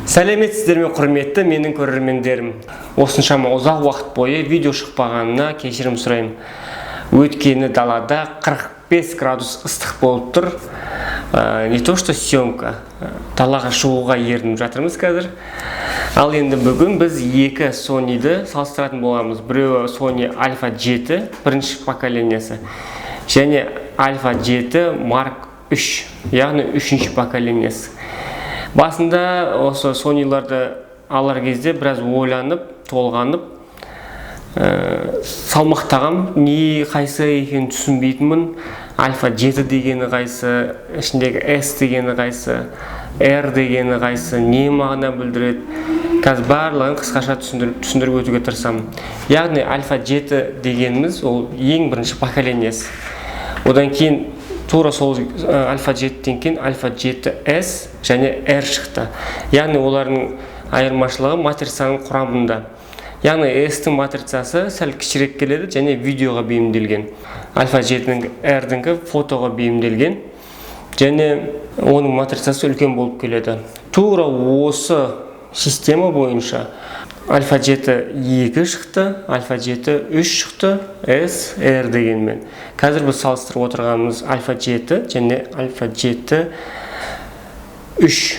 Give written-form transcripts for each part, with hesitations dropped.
Сәлеметсіздер ме құрметті менің көрермендерім. Осыншама ұзақ уақыт бойы видео шықпағанына кешірім сұраймын. Өйткені далада 45 градус ыстық болып тұр. Не то что съемка. Далаға шығуға ерініп жатырмыз қазір. Ал енді бүгін біз екі Sony'ді салыстыратын боламыз. Біреуі Sony Alpha 7 бірінші поколениясы және Alpha 7 Mark 3, яғни үшінші поколениясы. Басында осы Sony'ларды алар кезде біраз ойланып, толғанып, салмақтағам, не қайсы екенін түсінбейтінмін. Alpha 7 дегені қайсы, ішіндегі S дегені қайсы, R дегені қайсы, не мағына білдіреді. Қазір барлығын қысқаша түсіндіріп өтуге тырысамын. Яғни Alpha 7 дегеніміз ол ең бірінші поколениясы. Одан кейін тура сол Alpha 7-тен кейін Alpha 7S және R шықты. Яғни олардың айырмашылығы матрицаның құрамында. Яғни S-тің матрицасы сәл кішірек келеді және видеоға бейімделген. Alpha 7-дің R-діңкі фотоға бейімделген және оның матрицасы үлкен болып келеді. Тура осы система бойынша Alpha 7 2 шықты, Alpha 7 3 шықты, S, R дегенмен. Қазір біз салыстырып отырғанымыз Alpha 7 және Alpha 7 3,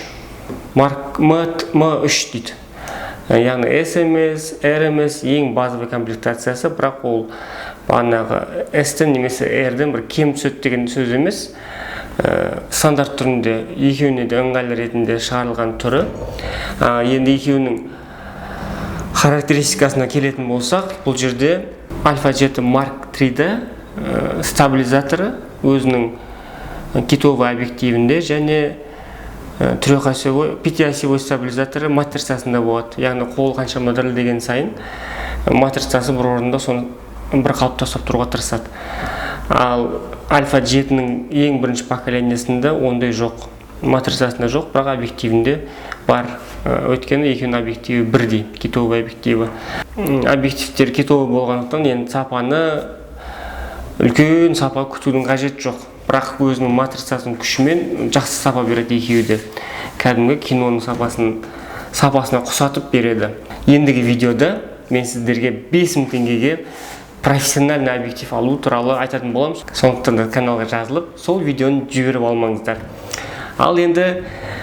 Mark M3 дейді. Яғни S емес, R емес, ең базовый комплектациясы, бірақ ол бағанағы S-тен немесе R-ден бір кем түседі деген сөз емес. Стандарт түрінде екеуіне де ыңғайлы ретінде шығарылған түрі. Енді екеуінің характеристикасына келетін болсақ, бұл жерде Alpha 7 Mark 3-ді стабилизаторы өзінің китовый объективінде және трехосевой, пятиосевой стабилизаторы матрицасында болады. Яғни қол қаншама дірілдеген сайын матрицасы бір орында соны бір қалыпта ұстап тұруға тырысады. Ал Alpha 7-ның ең бірінші поколениясында ондай жоқ. Матрицасында жоқ, бірақ объективінде бар. Өйткені екеуінің объективі бірдей, китовый объективі. Объективтер китовый болғандықтан енді сапаны үлкен сапа күтудің қажет жоқ. Бірақ өзінің матрицасының күшімен жақсы сапа береді екеуі де. Кәдімгі киноның сапасына құсатып береді. Ендігі видеода мен сіздерге 5000 теңгеге профессиональный объектив алу туралы айтатын боламыз. Сондықтан да каналға жазылып, сол видеоны жіберіп алмаңыздар. Ал енді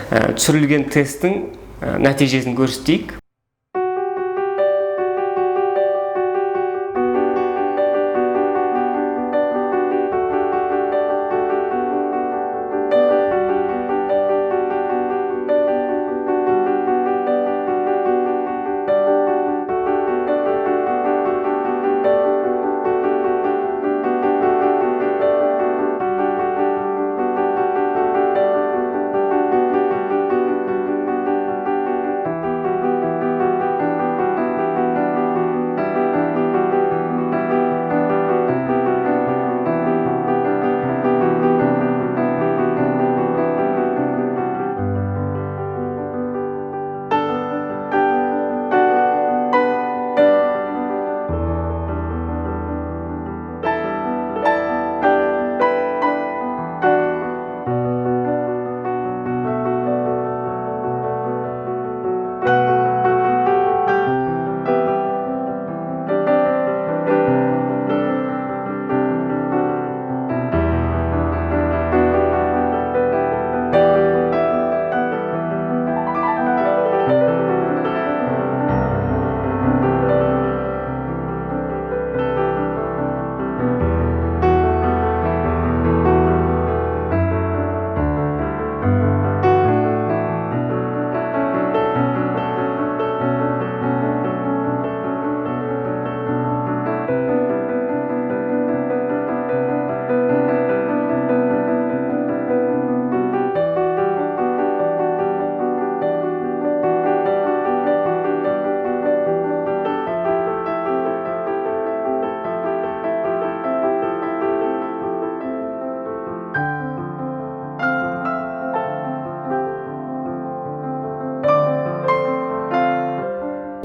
түсірілген тесттің нәтижесін көрсетейік.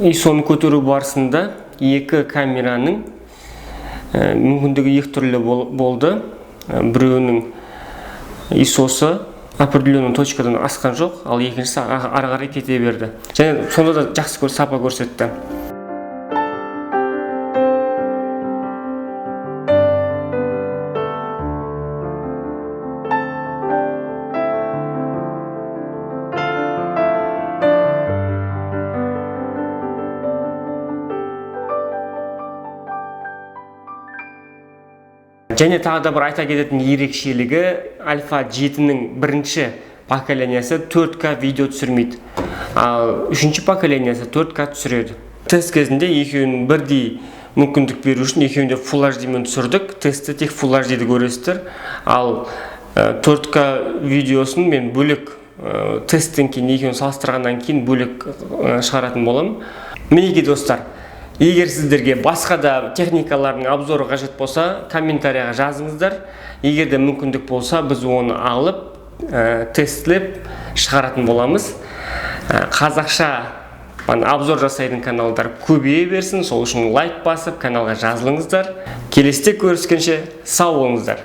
ISO-ны көтеру барысында екі камераның мүмкіндігі екі түрлі болды. Біреуінің ISO-сы определенный точкадан асқан жоқ, ал екіншісі ары қарай кете берді. Және сонда да жақсы сапа көрсетті. Және тағы да бір айта кететін ерекшелігі, Альфа 7-нің бірінші поколениясы 4К видео түсірмейді, ал үшінші поколениясы 4К түсіреді. Тест кезінде екеуінің бірдей мүмкіндік беру үшін екеуінде Full HD-мен түсірдік. Тестті тек Full HD-ді көресіздер, ал 4К видеосын мен бөлек тесттен кейін екеуін салыстырғаннан кейін бөлек шығаратын боламын. Мінекей достар, егер сіздерге басқа да техникалардың обзоры қажет болса, комментарияға жазыңыздар. Егер де мүмкіндік болса, біз оны алып, тестлеп шығаратын боламыз. Қазақша обзор жасайтын каналдар көбейе берсін, сол үшін лайк басып, каналға жазылыңыздар. Келесте көріскенше сау болыңыздар.